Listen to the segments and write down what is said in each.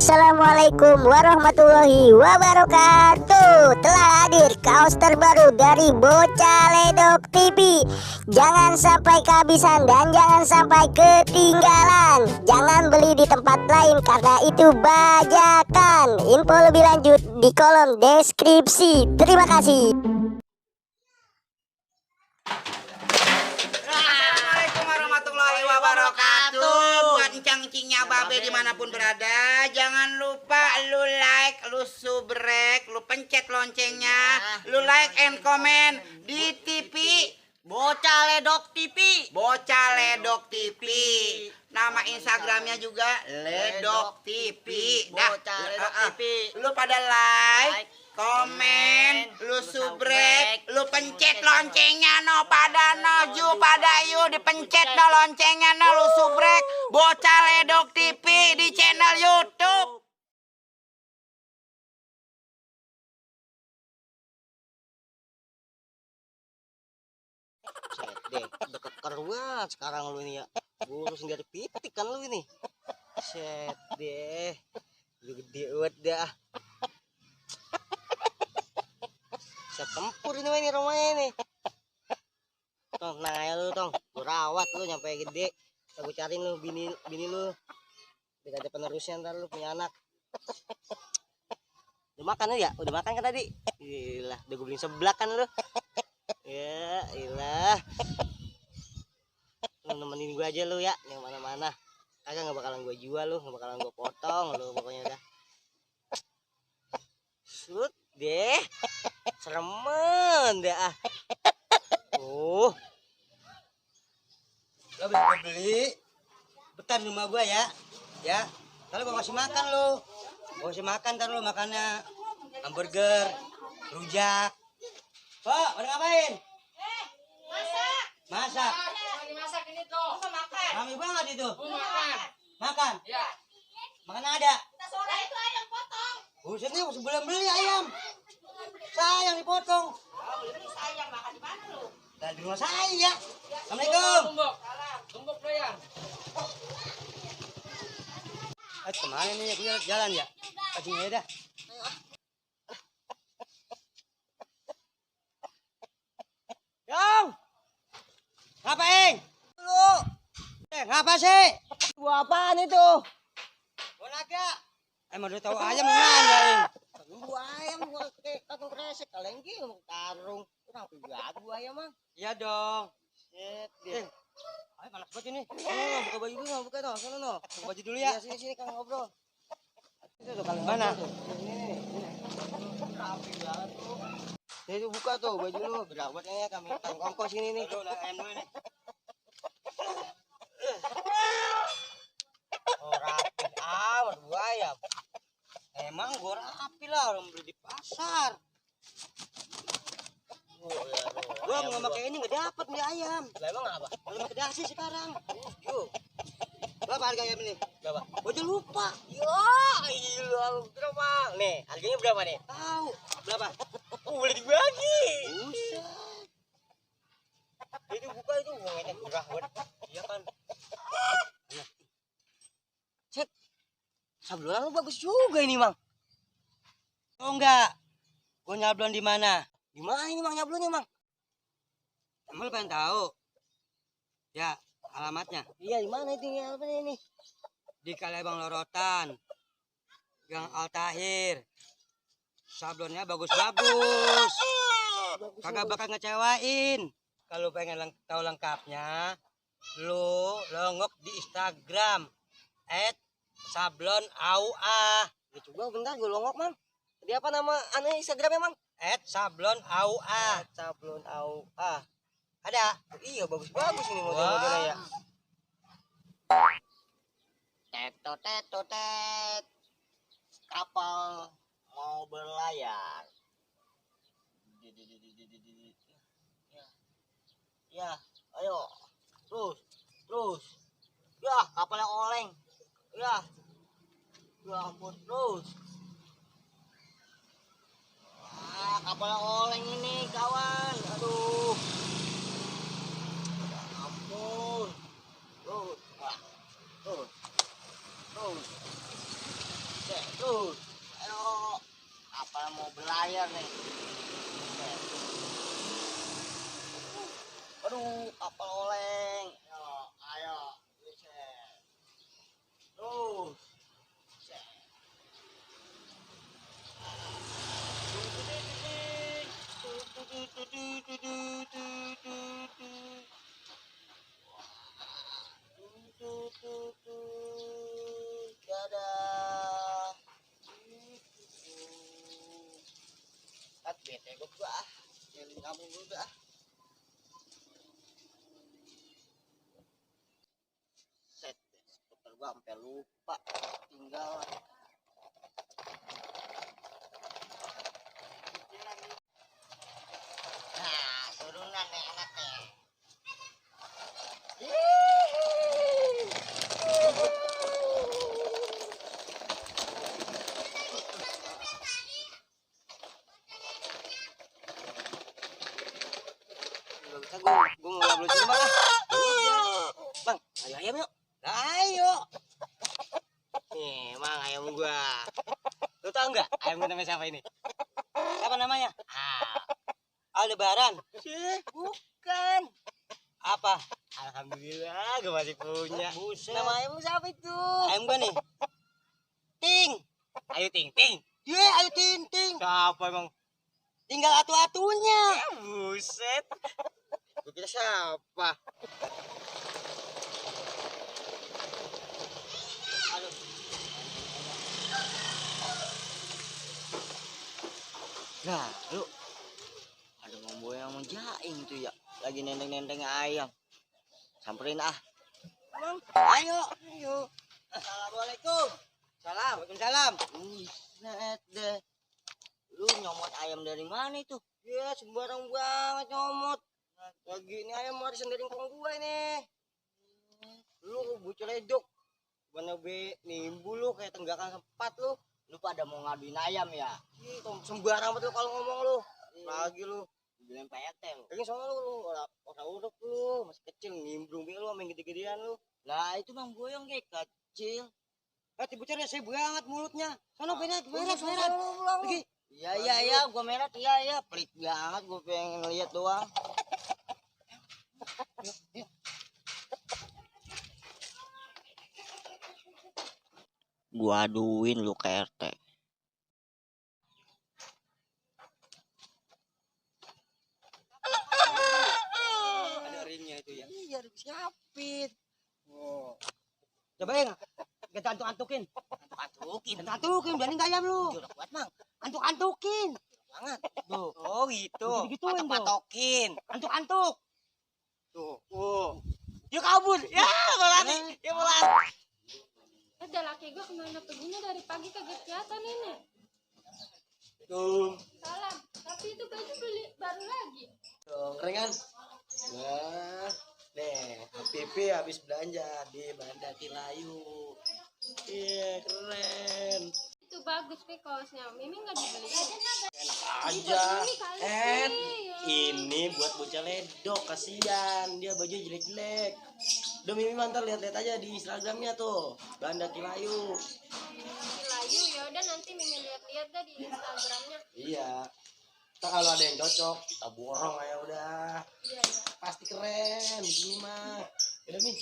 Assalamualaikum warahmatullahi wabarakatuh. Telah hadir kaos terbaru dari Bocah Ledok TV. Jangan sampai kehabisan dan jangan sampai ketinggalan. Jangan beli di tempat lain karena itu bajakan. Info lebih lanjut di kolom deskripsi. Terima kasih. Assalamualaikum warahmatullahi wabarakatuh. Buat encang-encingnya babe dimanapun berada, jangan lupa lu like, lu subrek, lu pencet loncengnya, lu like and comment di TV Bocah Ledok TV. Bocah Ledok TV. Nama Instagramnya juga Ledok TV. Bocah Ledok TV. Lu pada like, komen, lu subrek, lu pencet loncengnya no pada noju pada yu dipencet no loncengnya no lu subrek Bocah Ledok TV di channel YouTube. Set deh, deket keruan sekarang lu ini ya. Guru sendiri pitik kan lu ini. Set deh. Lu gede banget dah. Siap tempur ini rumahnya ini. Tong, nah ya lu tong, gua rawat lu nyampe gede. Gue cariin lu bini lu. Biar ada penerusnya ntar lu punya anak. Udah makan lu ya? Udah makan kan tadi? Gila, udah gue beliin seblak kan lu. Ya ilah, lu nemenin gue aja lu ya, yang mana-mana. Kagak nggak bakalan gue jual lu, nggak bakalan gue potong lu pokoknya dah. Sud deh, seremen dah. Lo bisa beli betan rumah gue ya. Kalau gue kasih makan lu, gue kasih makan ntar lu makannya hamburger, rujak. Pak, pada ngapain? Masak. Lagi masak ini tuh. Makan. Rame banget itu. Makan. Makan? Ya. Makan ada? Kita sore itu ayam potong. Buset nih, sebelum beli ayam. Sayang dipotong. Sayang makan di mana lu? Dari rumah saya. Assalamualaikum. Tumbuk. Tumbuk doyan. Kemana nih? Gue jalan ya? Pastinya dah. Dong. Ngapain? Lu. Ngapa sih? Gua apaan itu? Gua naga. Emang udah tahu ayam nanyain. Gua ayam gua kayak kantong kresek kalenggi mau karung. Kenapa gagu ayam mah? Iya dong. Set deh. Ayo panas banget ini. Oh, buka baju dulu, buka dong. Sana no. Buka baju dulu ya. Iya, sini Kang ngobrol. Itu tuh kalian mana? Ini. Rapi banget tuh. Itu buka tuh baju lu, berawat ya kami ongkos ini nih. Aduh, ayam dulu nih. Oh, rapi amat gua ayam. Emang gua rapi lah orang beli di pasar. Gua nggak pakai ini nggak dapet nih ayam. Lah emang apa? Kalau pakai dasi sekarang. Yuk. Berapa harga ayam ini? Berapa? Gua aja lupa. Ya, iya, berapa? Nih, harganya berapa nih? Tahu. Berapa? Oh, boleh dibagi. Buset. Itu buka itu uangnya murah banget. Iya kan? Cek. Sablon lu bagus juga ini, Mang. Tahu enggak? Gua nyablon di mana? Di mana ini, Mang, nyablonnya, Mang? Emang lu pengen tahu? Ya, alamatnya. Iya, di mana itu alamatnya ini? Di Kalebang Lorotan. Gang Altahir. Sablonnya bagus-bagus. Kagak bakal ngecewain. Kalau pengen tahu lengkapnya, lu longok di Instagram @sablonauah. Ya coba bentar gue longok, Mang. Di apa nama Instagramnya, Mang? @sablonauah. @sablonauah. Ada? Iya, bagus-bagus ini model-modelnya ya. Tet. Kapal mau berlayar. Ya, ayo. Terus. Ya, kapalnya oleng. Ya. Ya ampun, terus. Kapalnya oleng ini, kawan. Aduh. Ya ampun. Terus. Terus. Ayo. Apa mau belayar nih? Aduh, kapal oleng. Ayo. Tuh. Dadah. Bete gue ah. Nyari kamu dulu dah. Set, skuter gua sampai lupa. Tinggal. Nah, turunan nih enak nih. Gue mau ngobrol cuma bang, ayo ayam yuk. Ayo. Nih, mang ayam gua. Lu tau nggak ayam gua namanya siapa ini? Siapa namanya? Aldebaran. Bukan. Apa? Alhamdulillah gue masih punya. Nama ayam lu siapa itu? Ayam gua nih. Ting. Ayo Ting, Ting. Ayo Ting, Ting. Siapa emang? Tinggal atu-atunya. Buset. Gue kira siapa? Aduh. Nah, lu ada ngomong yang mau jaing tuh ya, lagi nendeng-nendeng ayam. Samperin ah. Bang, ayo. Assalamualaikum. Waalaikumsalam. Buset deh. Lu nyomot ayam dari mana itu? Ya sembarang banget nyomot. Lagi ini ayam warisan dari kampung gua ini. Lu bocah ledok. Mana be nimbul lu kayak tenggakan sempat lu. Lu pada mau ngaduin ayam ya? Sembarang betul kalau ngomong lu. Lagi lu bilang PRT lu. Lagi soalnya lu orang urut lu, masih kecil nimbrung be lu main gede-gedean lu. Lah itu Bang Boyong kayak kecil. Bocah rese banget mulutnya. Sono berat. Lagi. Iya, gua merat, iya, pelit banget, gua pengen lihat doang. Gua aduin lu ke RT. Ada ringnya itu ya? Iya, harus siapin. Oh. Coba ya, kita antuk-antukin. Antuk-antukin, berani gak ayam lu? Udah kuat, Mang. Antuk-antukin. Banget. Tuh. Oh, gitu. Gitu-gituin tuh. Patok-patokin. Antuk-antuk. Tuh. Dia kabur. Ya, berani. Dia mulai. Ada laki gue kemana perginya dari pagi kagak kelihatan ini. Tuh. Salam. Tapi itu baju beli baru lagi. Tuh, keren kan? Nah, nih, HPP habis belanja di Bandar Kilayu. Iya, keren. Itu bagus nih kaosnya. Mimi nggak dibeli. Enak aja. Ini buat bocah ledok, kasihan dia baju jelek-jelek. Udah Mimi mantar lihat-lihat aja di Instagramnya tuh, Bandar Kilayu. Kilayu ya udah nanti Mimi lihat-lihat dah di Instagramnya. Iya. Ntar kalau ada yang cocok, kita borong aja udah. Iya. Pasti keren, begini mah. Udah Mi,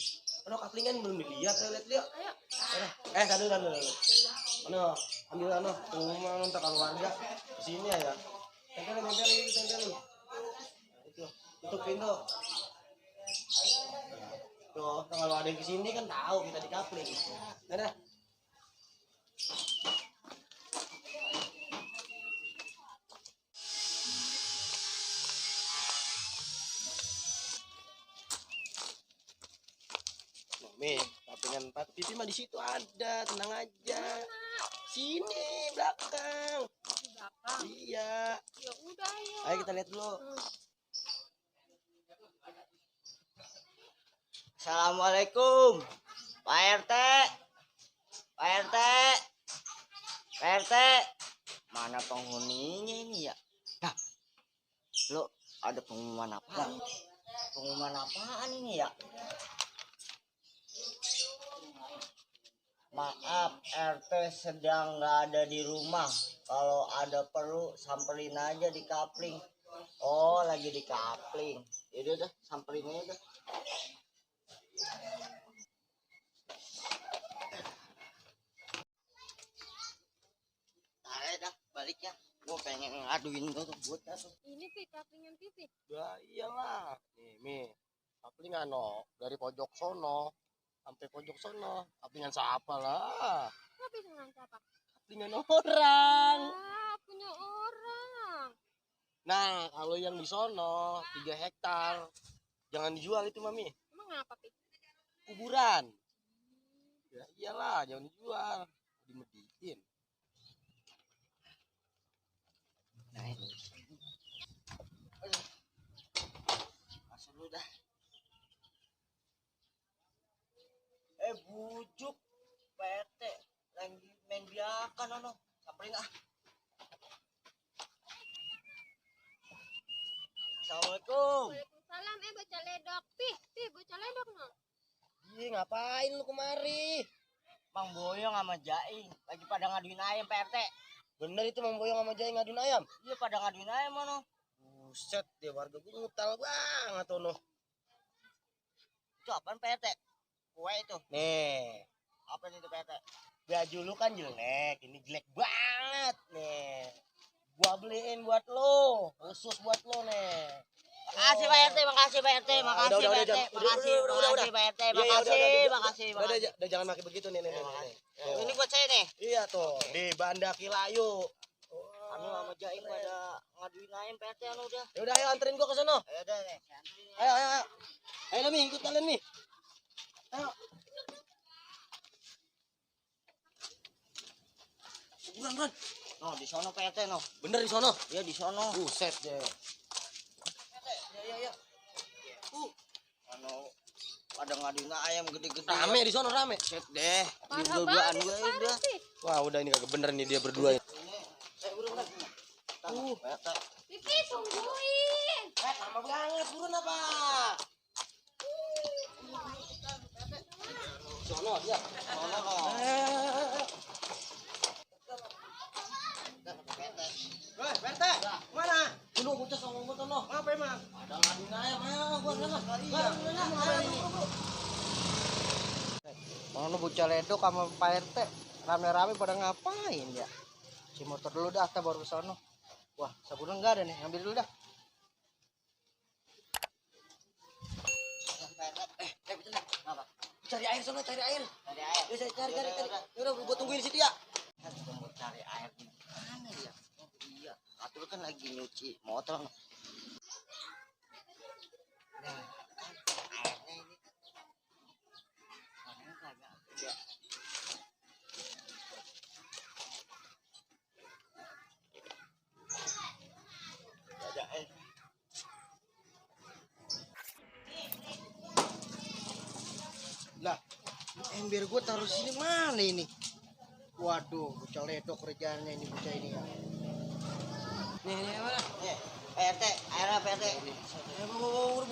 ano kaplingan belum dilihat, lihat lihat. Ayo. Tadu. Ano, ambil ano, rumah ntar kalau warga kesini ya. Tempelin itu. Itu, tutup pintu. Tuh, kalau ada yang kesini kan tahu kita di kapling. Ada. Mi, kaplingan 4 pipi mah di situ ada, tenang aja. Sini belakang. Di belakang. Iya. Ya udah ya. Ayo kita lihat dulu. Assalamualaikum, Pak RT. Mana penghuninya ini ya? Nah, lo ada pengumuman apa? Pengumuman apaan ini ya? Maaf, RT sedang nggak ada di rumah. Kalau ada perlu samperin aja di kapling. Oh, lagi di kapling. Yaudah dah, samperin aja dah. Tarik dah, balik ya. Gue pengen ngaduin tuh buat tuh. Ini Pi, kaplingan TV. Ya iyalah. Nih, Mi. Kaplingan no. Dari pojok sono sampai pojok sono. Kaplingan siapa lah? Tapi dengan siapa? Kaplingan orang. Ah, punya orang. Nah, kalau yang di sono 3 hektar. Jangan dijual itu, Mami. Emang apa, Pi? Kuburan. Ya iyalah, jangan dijual. Dimediin. Nah, ini. Masuk lu dah. Bujuk PT lagi main biakan ono. Samperin ah. Assalamualaikum. Waalaikumsalam, bocah ledok. Pi, bocah ledok no. Ih, ngapain lu kemari? Bang Boyong sama Jaing lagi pada ngaduin ayam PT. Bener itu Mang Boyong sama Jai ngaduin ayam. Iya pada ngaduin ayam ono. Buset, deh warga gue ngutal banget ono. Itu apaan PT? Kue itu. Nih, Apa itu PT? baju lu kan jelek, ini jelek banget nih. Gua beliin buat lo, khusus buat lo nih. Makasih Pak RT, makasih Pak RT, makasih udah, Pak RT, jangan- makasih, udah, makasih Pak RT, Iya, iya, makasih, udah, makasih. udah, jangan pakai begitu nih. Ini buat saya nih. Iya tuh, di Banda Kilayu. Anu sama Jaing pada ngaduin ayam PT anu udah. Ya udah, ayo anterin gua ke sono. Ya udah nih. Ayo. Ayo Mi, ikut kalian Mi. Ayo. Buruan. No, di sono PT no. Bener di sono. Ya di sono. Buset deh. Ya. Anu pada ngaduin ayam gede-gede. Rame di sono, rame. Set deh. Di Parah dua-duaan banget, gue parah, udah. Pi. Wah, udah ini kagak bener nih dia berdua. Ini buruan. PT. Pipi, tungguin. Lama banget, buruan apa? Sono dia. Sono no. Woi, PT, mana? Dulu bocah sama motor no. Apa emang? Ada ngaduin ayam, ayo gua sana. Mana bocah ledok sama Pak RT rame-rame pada ngapain ya? Si motor dulu dah, kita baru ke sono. Wah, sabunnya enggak ada nih, ambil dulu dah. Betul. Apa? Cari air sono, cari air. Cari air. Ya, cari. Udah, gua tungguin di situ ya. Kita mau cari air di mana ya? Oh, iya, Atul kan lagi nyuci motor. Nah, kan airnya ini kan. Airnya kagak ada. Gak ada air. Lah, ember gua taruh sini mana ini? Waduh, bocah ledok kerjaannya ini bocah ini ya. Nih, mana? Nih, PRT, airnya PRT. Buru.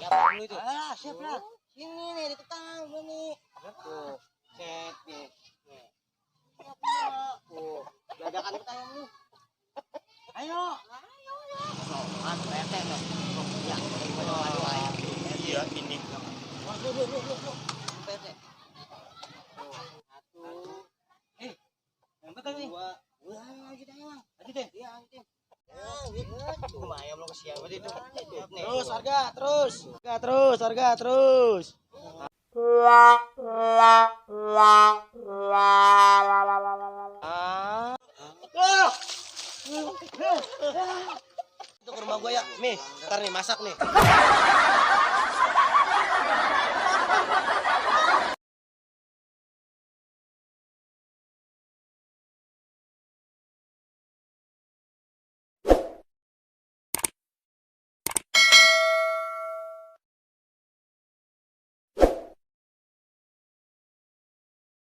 Ya, dulu itu. Ah, siap lah. Sini nih, deket tangan gua nih. Tuh, set nih. Nih. Siap lah. Tuh, dadakan ke tangan lu. Ayo. Kan PRT no. Ya, daripada ngadu ayam. Iya, ini. Lu. PRT. Satu. Yang betul nih. Dua. Lanjut aja, Bang. Lanjutin. Iya, lanjutin. Tuh, ayam lo kesian banget itu. Terus harga terus. Itu ke rumah gua ya. Nih, ntar nih masak nih.